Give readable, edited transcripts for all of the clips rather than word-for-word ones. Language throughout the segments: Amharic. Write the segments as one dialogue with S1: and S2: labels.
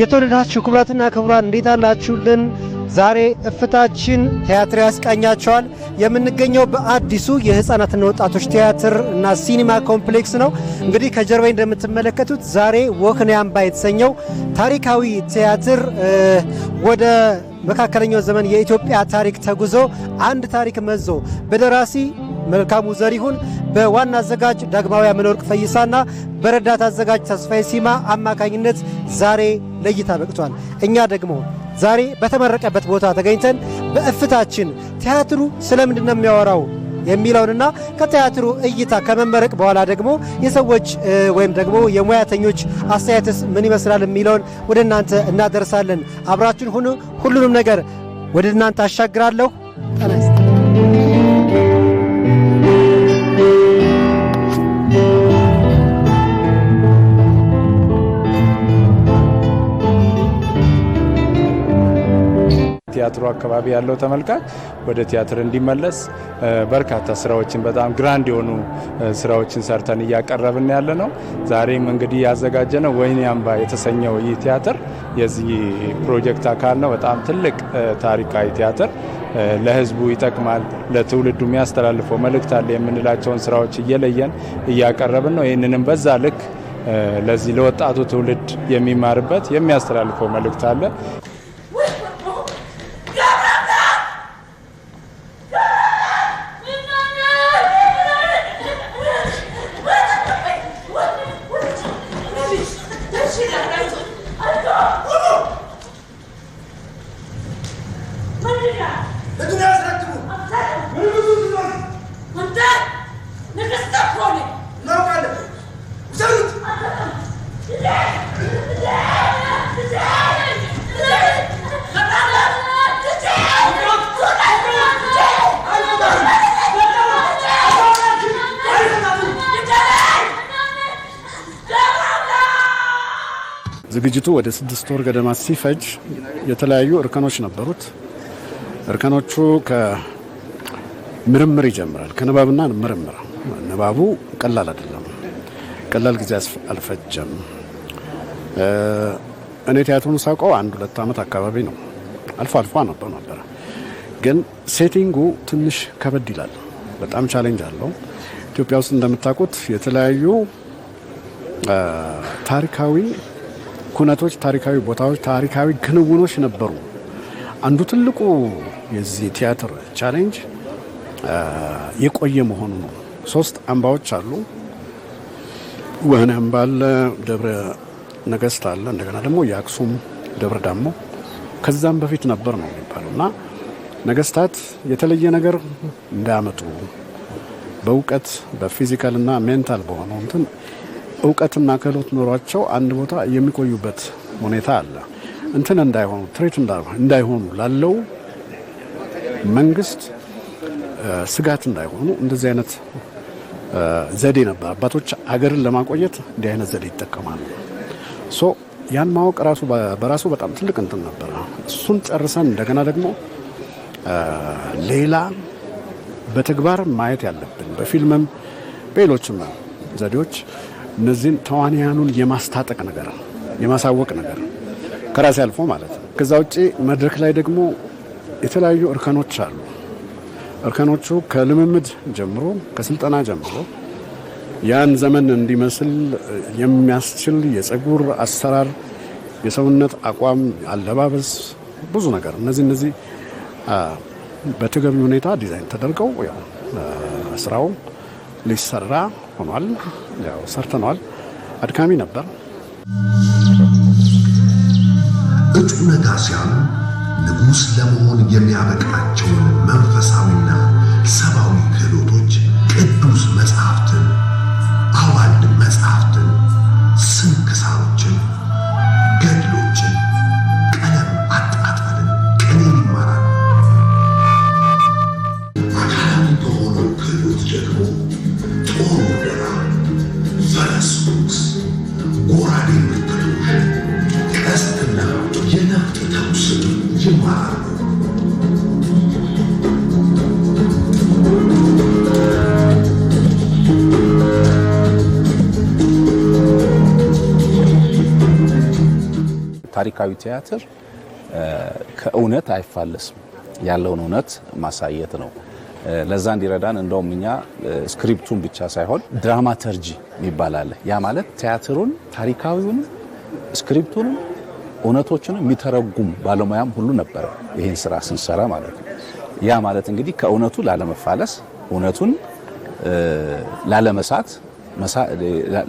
S1: የተወደዳችሁ ክቡራትና ክቡራን እንዴት አላችሁልን? ዛሬ እፍታችን ቲያትር ያስቃኛቸዋል። የምንገኘው በአዲሱ የህፃናትና ወጣቶች ቲያትር እና ሲኒማ ኮምፕሌክስ ነው። እንግዲህ ከጀርባዬ እንደምትመለከቱት ዛሬ ወክኔ አምባ የተሰኘው ታሪካዊ ቲያትር ወደ መካከለኛው ዘመን የኢትዮጵያ ታሪክ ተጉዞ አንድ ታሪክ መዞ በደራሲ መልካሙ ዘሪሁን በዋና አዘጋጅ ዳግማዊ አመለወርቅ ፈይሳና በረዳት አዘጋጅ ተስፋዬ ሲማ አማካኝነት ዛሬ ለእይታ በቅቷል። እኛ ደግሞ ዛሬ በተመረቀበት ቦታ ተገኝተን በእፍታችን ቲያትሩ ስለምንድን ነው የሚያወራው የሚለውንና ከቲያትሩ እይታ ከመመረቅ በኋላ ደግሞ የሰዎች ወይም ደግሞ የሙያተኞች አስተያየትስ ምን ይመስላል የሚለውን ወደ እናንተ እናደርሳለን። አብራችሁን ሁኑ። ሁሉንም ነገር ወደ እናንተ አሻግራለሁ። ተነስ
S2: ቲያትሩ አካባቢ ያለው ተመልካች ወደ ቲያትር እንዲመለስ በርካታ ስራዎችን በጣም ግራንድ የሆኑ ስራዎችን ሰርተን እያቀረብን ያለ ነው። ዛሬም እንግዲህ ያዘጋጀነው ወይኔ አምባ የተሰኘው ይህ ቲያትር የዚህ ፕሮጀክት አካል ነው። በጣም ትልቅ ታሪካዊ ቲያትር ለህዝቡ ይጠቅማል፣ ለትውልዱ የሚያስተላልፈው መልእክት አለ የምንላቸውን ስራዎች እየለየን እያቀረብን ነው። ይህንንም በዛ ልክ ለዚህ ለወጣቱ ትውልድ የሚማርበት የሚያስተላልፈው መልእክት አለ።
S3: ዝግጅቱ ወደ 6 ወር ገደማ ሲፈጅ የተለያዩ እርከኖች ነበሩት። እርከኖቹ ከምርምር ይጀምራል። ከንባብና ምርምር። ንባቡ ቀላል አይደለም። ቀላል ጊዜ አልፈጀም። እኔ ቲያትሩን ሳውቀው 1-2 ዓመት አካባቢ ነው። አልፎ አልፎ ነበር። ግን ሴቲንጉ ትንሽ ከበድ ይላል። በጣም ቻሌንጅ አለው። ኢትዮጵያ ውስጥ እንደምታውቁት የተለያዩ ታሪካዊ ኩነቶች፣ ታሪካዊ ቦታዎች፣ ታሪካዊ ክንውኖች ነበሩ። አንዱ ትልቁ የዚህ ቲያትር ቻሌንጅ የቆየ መሆኑ ነው። 3 አምባዎች አሉ። ወህኒ አምባ አለ፣ ደብረ ነገስት አለ፣ እንደገና ደግሞ የአክሱም ደብረ ዳሞ ከዛም በፊት ነበር ነው የሚባለው። እና ነገስታት የተለየ ነገር እንዳያመጡ በእውቀት በፊዚካልና ሜንታል በሆነው እንትን እውቀትና ክህሎት ኖሯቸው አንድ ቦታ የሚቆዩበት ሁኔታ አለ። እንትን እንዳይሆኑ ትሬት እንዳይሆኑ ላለው መንግስት ስጋት እንዳይሆኑ እንደዚህ አይነት ዘዴ ነበር። አባቶች አገርን ለማቆየት እንዲህ አይነት ዘዴ ይጠቀማሉ። ያን ማወቅ ራሱ በራሱ በጣም ትልቅ እንትን ነበር። እሱን ጨርሰን እንደገና ደግሞ ሌላ በተግባር ማየት ያለብን በፊልምም በሌሎችም ዘዴዎች እነዚህን ተዋንያኑን የማስታጠቅ ነገር፣ የማሳወቅ ነገር ከራሴ አልፎ ማለት ነው። ከዛ ውጪ መድረክ ላይ ደግሞ የተለያዩ እርከኖች አሉ። እርከኖቹ ከልምምድ ጀምሮ ከስልጠና ጀምሮ ያን ዘመን እንዲመስል የሚያስችል የፀጉር አሰራር፣ የሰውነት አቋም፣ አለባበስ፣ ብዙ ነገር እነዚህ በተገቢ ሁኔታ ዲዛይን ተደርገው ያው ስራው ሊሰራ ሆኗል። ያው ሰርተናል። አድካሚ ነበር።
S4: እጩ ነጋሲያን ንጉሥ ለመሆን የሚያበቃቸውን መንፈሳዊና ሰብአዊ ክህሎቶች ቅዱስ መጽሐፍትን፣ አዋልድ መጽሐፍትን፣ ስንክሳሮችን፣ ገድሎችን፣ ቀለም አጣጣልን፣ ቅኔን ይማራሉ። አካላዊ በሆነው ክህሎት ደግሞ ጦር ወደራ፣ ፈረስ ጉግስ፣ ጎራዴ ምክሎሽ፣ ቀስትና የነፍጥ ተኩስን ይማራሉ።
S5: ታሪካዊ ቲያትር ከእውነት አይፋለስም ያለውን እውነት ማሳየት ነው ለዛ እንዲረዳን እንደውም እኛ ስክሪፕቱን ብቻ ሳይሆን ድራማተርጂ ይባላል ያ ማለት ቲያትሩን ታሪካዊውን ስክሪፕቱን እውነቶችን የሚተረጉም ባለሙያም ሁሉ ነበር ይሄን ስራ ስንሰራ ማለት ነው ያ ማለት እንግዲህ ከእውነቱ ላለመፋለስ እውነቱን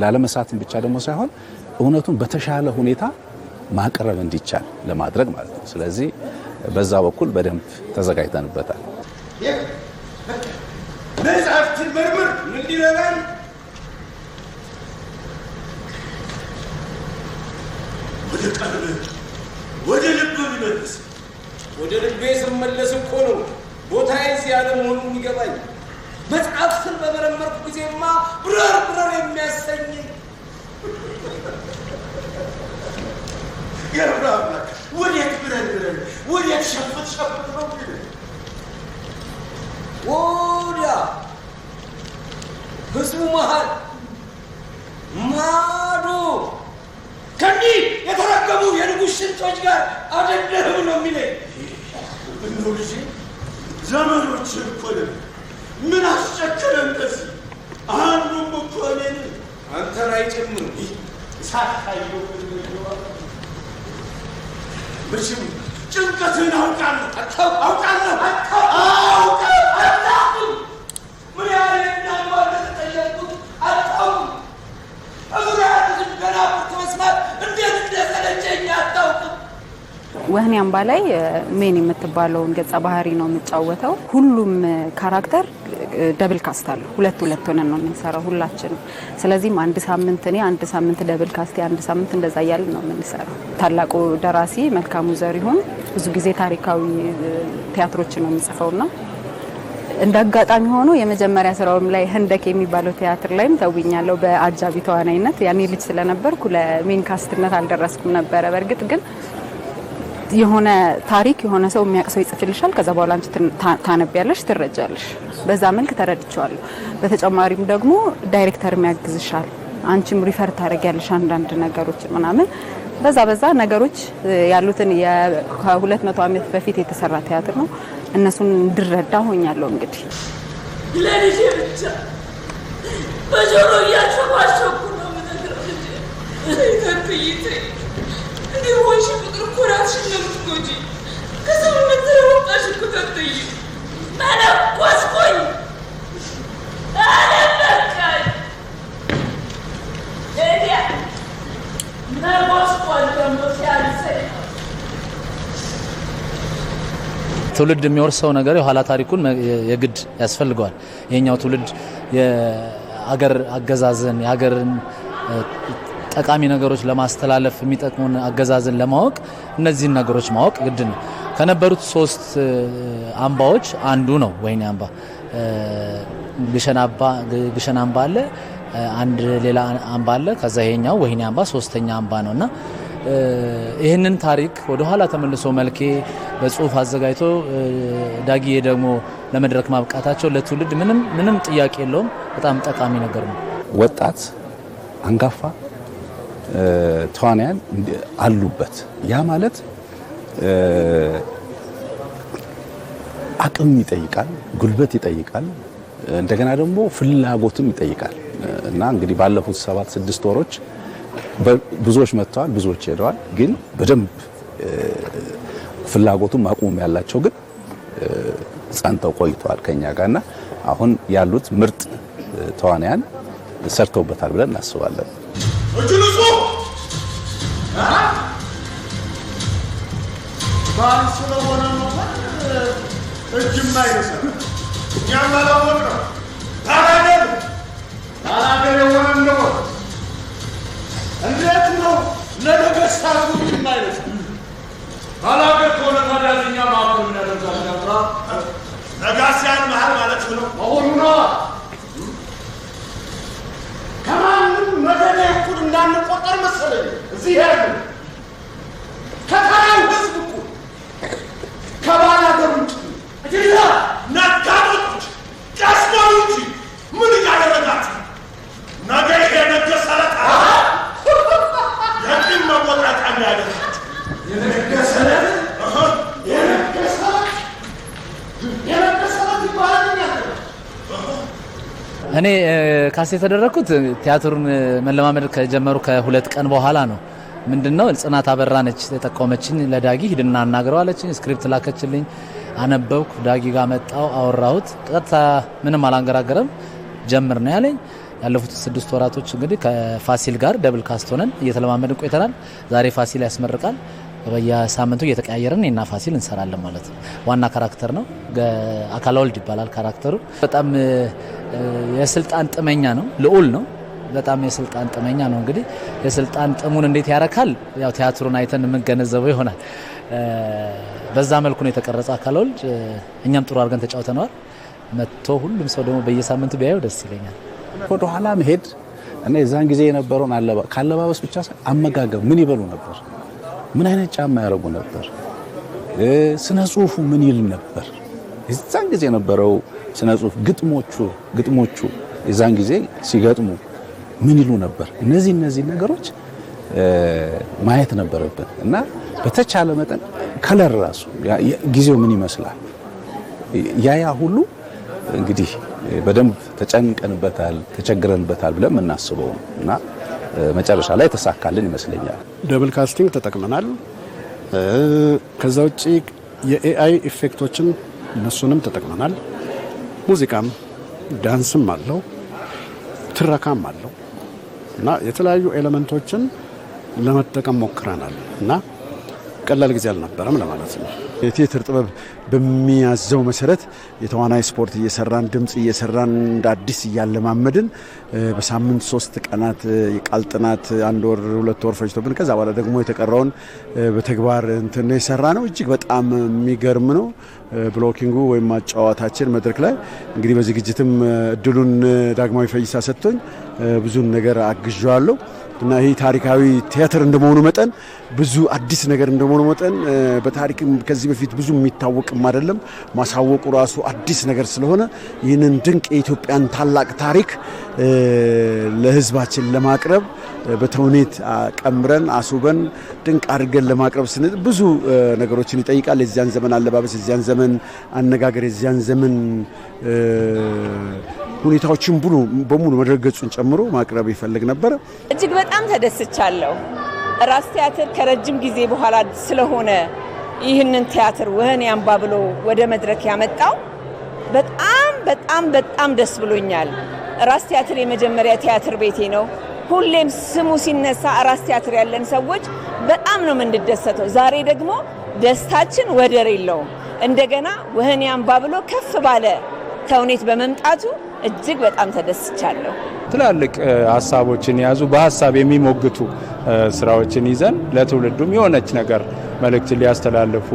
S5: ላለመሳትን ብቻ ደግሞ ሳይሆን እውነቱን በተሻለ ሁኔታ ማቅረብ እንዲቻል ለማድረግ ማለት ነው ስለዚህ በዛ በኩል በደንብ ተዘጋጅተንበታል
S6: መጽሐፍትን መርምር እንዲረዳን ወደ ቀልብ ወደ ልብ ይመለስ ወደ ልቤ ስመለስ እኮ ነው ቦታዬ እዚህ ዓለም መሆኑን የሚገባኝ መጽሐፍትን በመረመርኩ ጊዜማ ብረር የሚያሰኝ ገርባክ ወዴት ብረር ወዴት ሸፍት ነው ወዲያ ህዝቡ መሃል ማዶ ከዚህ የተረገሙ የንጉሥ ሽንቶች ጋር አደደህም ነው የሚለኝ እንደው ልጅ ዘመኖች እኮ ምን አስቸከረን ከዚህ አንዱም እኮ እኔን አንተን አይጨምር ሳታየው ምንም ጭንቀትን አውቃለሁ ምን ያህል እንዳንባለ ተጠየቅኩት አታውቅም እብራትን ገና ብትመስማት እንዴት እንደሰለቸኝ አታውቅም
S7: ወህኒ አምባ ላይ ሜን የምትባለውን ገጸ ባህሪ ነው የምጫወተው ሁሉም ካራክተር ደብል ካስት አለ ሁለት ሆነን ነው የምንሰራው ሁላችን ስለዚህ አንድ ሳምንት ደብል ካስት አንድ ሳምንት እንደዛ ያያል ነው የምንሰራው ታላቁ ደራሲ መልካሙ ዘሪሁን ብዙ ጊዜ ታሪካዊ ቲያትሮች ነው የሚጽፈውና እንዳጋጣሚ ሆኖ የመጀመሪያ ስራውም ላይ ህንደክ የሚባለው ቲያትር ላይም ተውኛለሁ በአጃቢ ተዋናይነት ያኔ ልጅ ስለነበርኩ ለሜን ካስትነት አልደረስኩም ነበር በርግጥ ግን የሆነ ታሪክ የሆነ ሰው የሚያቀሰው ይጽፍልሻል ከዛ በኋላ አንቺ ታነቢያለሽ ትረጃለሽ በዛ መልክ ተረድቻለሁ በተጨማሪም ደግሞ ዳይሬክተር የሚያግዝሻል አንቺም ሪፈር ታረጋለሽ አንዳንድ ነገሮች ምናምን በዛ ነገሮች ያሉትን ከ200 ዓመት በፊት የተሰራ ቲያትር ነው እነሱን እንድረዳ ሆኛለሁ እንግዲህ
S8: ለልጄ ብቻ በጆሮ ያሸዋሸኩ ነው ምንድነው እንዴ እንዲሆንሽ ፍቅር ኩራትሽን ነው የምትጎጂ ከሰውነት ተወጣሽ እኮ ተጠይ መለኮስኩኝ አለበቃኝ ኤዲያ መለኮስኩኝ ደግሞ ሲያልሰኝ
S9: ትውልድ የሚወርሰው ነገር የኋላ ታሪኩን የግድ ያስፈልገዋል የኛው ትውልድ የአገር አገዛዝን የሀገርን ጠቃሚ ነገሮች ለማስተላለፍ የሚጠቅሙን አገዛዝን ለማወቅ እነዚህን ነገሮች ማወቅ ግድ ነው ከነበሩት 3 አምባዎች አንዱ ነው ወህኒ አምባ ግሸን አምባ አለ አንድ ሌላ አምባ አለ ከዛ ይሄኛው ወህኒ አምባ ሶስተኛ አምባ ነውና ይሄንን ታሪክ ወደ ኋላ ተመልሶ መልኬ በጽሁፍ አዘጋጅቶ ዳጊዬ ደግሞ ለመድረክ ማብቃታቸው ለትውልድ ምንም ጥያቄ የለውም በጣም ጠቃሚ ነገር ነው
S5: ወጣት አንጋፋ ተዋናያን አሉበት ያ ማለት አቅም ይጠይቃል ጉልበት ይጠይቃል እንደገና ደግሞ ፍላጎትም ይጠይቃል እና እንግዲህ ባለፉት 7-6 ወሮች ብዙዎች መጥተዋል ብዙዎች ሄደዋል ግን በደንብ ፍላጎቱም አቁም ያላቸው ግን ጸንተው ቆይተዋል ከኛ ጋርና አሁን ያሉት ምርጥ ተዋናያን ሰርተውበታል ብለን እናስባለን
S6: እጅሉሱ ባንስ ለሆነ ነው እጅማ ይነሳል ያማላወቅ ነው ታላገር የሆነ ነው እንዴት ነው ለነገስታቱ እጅማ ይነሳል ታላገር ከሆነ ታዲያኛ ማቆም ያደርጋል ያብራ ነጋሲያን መሃል ማለት ነው አሁን ነው ከማንም መደኔ እኩል እንዳንቆጠር መሰለኝ እዚህ ያሉ ከተራው ህዝብ እኩል ከባላገሩ እጅላ ነጋዴዎች ቀስሞሉ እንጂ ምን እያደረጋችሁ ነገ ይሄ ነገሰለታ የቂም መቆጣጫ እንዳያደርጋችሁ
S9: እኔ ካስት የተደረኩት ቲያትሩን መለማመድ ከጀመሩ ከ2 ቀን በኋላ ነው። ምንድነው ጽናት አበራ ነች የጠቆመችኝ። ለዳጊ ሂድና አናግረው አለችኝ። ስክሪፕት ላከችልኝ፣ አነበብኩ። ዳጊ ጋር መጣው፣ አወራሁት። ቀጥታ ምንም አላንገራገረም ጀምር ነው ያለኝ። ያለፉት 6 ወራቶች እንግዲህ ከፋሲል ጋር ደብል ካስት ሆነን እየተለማመድን ቆይተናል። ዛሬ ፋሲል ያስመርቃል። በየሳምንቱ እየተቀያየርን እና ፋሲል እንሰራለን ማለት ነው። ዋና ካራክተር ነው፣ አካለ ወልድ ይባላል ካራክተሩ። በጣም የስልጣን ጥመኛ ነው፣ ልዑል ነው። በጣም የስልጣን ጥመኛ ነው። እንግዲህ የስልጣን ጥሙን እንዴት ያረካል? ያው ቲያትሩን አይተን የምንገነዘበው ይሆናል። በዛ መልኩ ነው የተቀረጸ አካለ ወልድ። እኛም ጥሩ አድርገን ተጫውተነዋል። መጥቶ ሁሉም ሰው ደግሞ በየሳምንቱ ቢያየው ደስ ይለኛል።
S5: ወደ ኋላ መሄድ እና የዛን ጊዜ የነበረውን ካለባበስ ብቻ አመጋገብ ምን ይበሉ ነበር? ምን አይነት ጫማ ያደርጉ ነበር? ስነ ጽሁፉ ምን ይል ነበር? የዛን ጊዜ የነበረው ስነ ጽሁፍ ግጥሞቹ የዛን ጊዜ ሲገጥሙ ምን ይሉ ነበር? እነዚህ ነገሮች ማየት ነበረብን እና በተቻለ መጠን ከለር ራሱ ጊዜው ምን ይመስላል ያ ሁሉ እንግዲህ በደንብ ተጨንቀንበታል፣ ተቸግረንበታል ብለን የምናስበው ነው እና መጨረሻ ላይ ተሳካልን ይመስለኛል።
S3: ደብል ካስቲንግ ተጠቅመናል። ከዛ ውጪ የኤአይ ኢፌክቶችን እነሱንም ተጠቅመናል። ሙዚቃም ዳንስም አለው፣ ትረካም አለው እና የተለያዩ ኤሌመንቶችን ለመጠቀም ሞክረናል እና ቀላል ጊዜ አልነበረም ለማለት ነው።
S10: የቲያትር ጥበብ በሚያዘው መሰረት የተዋናይ ስፖርት እየሰራን ድምጽ እየሰራን እንደ አዲስ እያለማመድን በሳምንት 3 ቀናት የቃል ጥናት 1 ወር 2 ወር ፈጅቶብን ከዛ በኋላ ደግሞ የተቀረውን በተግባር እንትን የሰራ ነው። እጅግ በጣም የሚገርም ነው። ብሎኪንጉ ወይም ማጫወታችን መድረክ ላይ እንግዲህ በዝግጅትም እድሉን ዳግማዊ ፈይሳ ሰጥቶኝ ብዙ ነገር አግዣለሁ እና ይሄ ታሪካዊ ቲያትር እንደመሆኑ መጠን ብዙ አዲስ ነገር እንደመሆኑ መጠን በታሪክም ከዚህ በፊት ብዙ የሚታወቅም አይደለም። ማሳወቁ ራሱ አዲስ ነገር ስለሆነ ይህንን ድንቅ የኢትዮጵያን ታላቅ ታሪክ ለሕዝባችን ለማቅረብ በተውኔት ቀምረን አስውበን ድንቅ አድርገን ለማቅረብ ስንል ብዙ ነገሮችን ይጠይቃል። የዚያን ዘመን አለባበስ፣ የዚያን ዘመን አነጋገር፣ የዚያን ዘመን ሁኔታዎችን በሙሉ መድረገጹን ጨምሮ ማቅረብ ይፈልግ ነበር።
S8: እጅግ በጣም ተደስቻለሁ። ራስ ቲያትር ከረጅም ጊዜ በኋላ ስለሆነ ይህንን ቲያትር ወህኒ አምባ ብሎ ወደ መድረክ ያመጣው በጣም ደስ ብሎኛል። ራስ ቲያትር የመጀመሪያ ቲያትር ቤቴ ነው። ሁሌም ስሙ ሲነሳ ራስ ቲያትር ያለን ሰዎች በጣም ነው የምንደሰተው። ዛሬ ደግሞ ደስታችን ወደር የለውም። እንደገና ወህኒ አምባ ብሎ ከፍ ባለ ተውኔት በመምጣቱ እጅግ በጣም ተደስቻለሁ።
S2: ትላልቅ ሀሳቦችን ያዙ በሀሳብ የሚሞግቱ ስራዎችን ይዘን ለትውልዱም የሆነች ነገር መልእክት ሊያስተላልፉ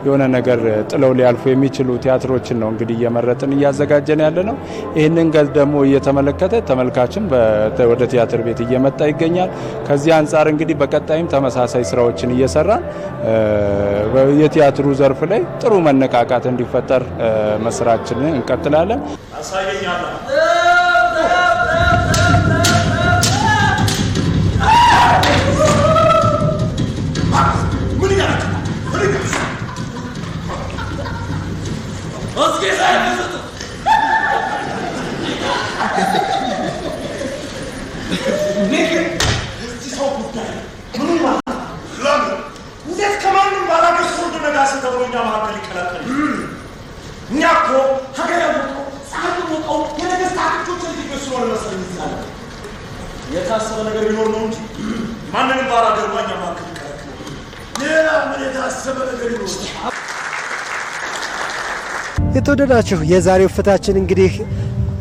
S2: የሆነ ነገር ጥለው ሊያልፉ የሚችሉ ቲያትሮችን ነው እንግዲህ እየመረጥን እያዘጋጀን ያለ ነው። ይህንን ደግሞ እየተመለከተ ተመልካችም ወደ ቲያትር ቤት እየመጣ ይገኛል። ከዚህ አንጻር እንግዲህ በቀጣይም ተመሳሳይ ስራዎችን እየሰራን የቲያትሩ ዘርፍ ላይ ጥሩ መነቃቃት እንዲፈጠር መስራችንን እንቀጥላለን።
S6: የታሰበ ነገር ቢኖር ነው እንጂ ማንንም ባላገር ማኛ ማከል ይከራከራል። ሌላ ምን የታሰበ ነገር ይኖር?
S1: የተወደዳችሁ የዛሬው ፍታችን እንግዲህ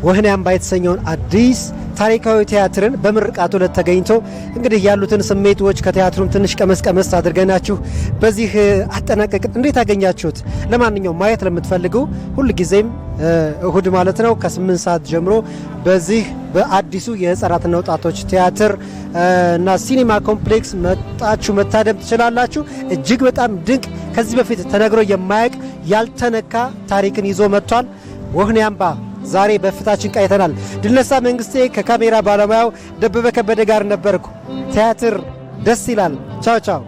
S1: ወህኒ አምባ የተሰኘውን አዲስ ታሪካዊ ቲያትርን በምርቃቱ ዕለት ተገኝቶ እንግዲህ ያሉትን ስሜቶች ከቲያትሩም ትንሽ ቀመስ አድርገናችሁ በዚህ አጠናቀቅን። እንዴት አገኛችሁት? ለማንኛውም ማየት ለምትፈልጉ ሁልጊዜም እሁድ ማለት ነው ከ8 ሰዓት ጀምሮ በዚህ በአዲሱ የህፃናትና ወጣቶች ቲያትር እና ሲኒማ ኮምፕሌክስ መጣችሁ መታደም ትችላላችሁ። እጅግ በጣም ድንቅ ከዚህ በፊት ተነግሮ የማያውቅ ያልተነካ ታሪክን ይዞ መጥቷል። ወህኒ አምባ ዛሬ በፍታችን ቃይተናል። ድልነሳ መንግስቴ ከካሜራ ባለሙያው ደበበ ከበደ ጋር ነበርኩ። ቲያትር ደስ ይላል። ቻው ቻው።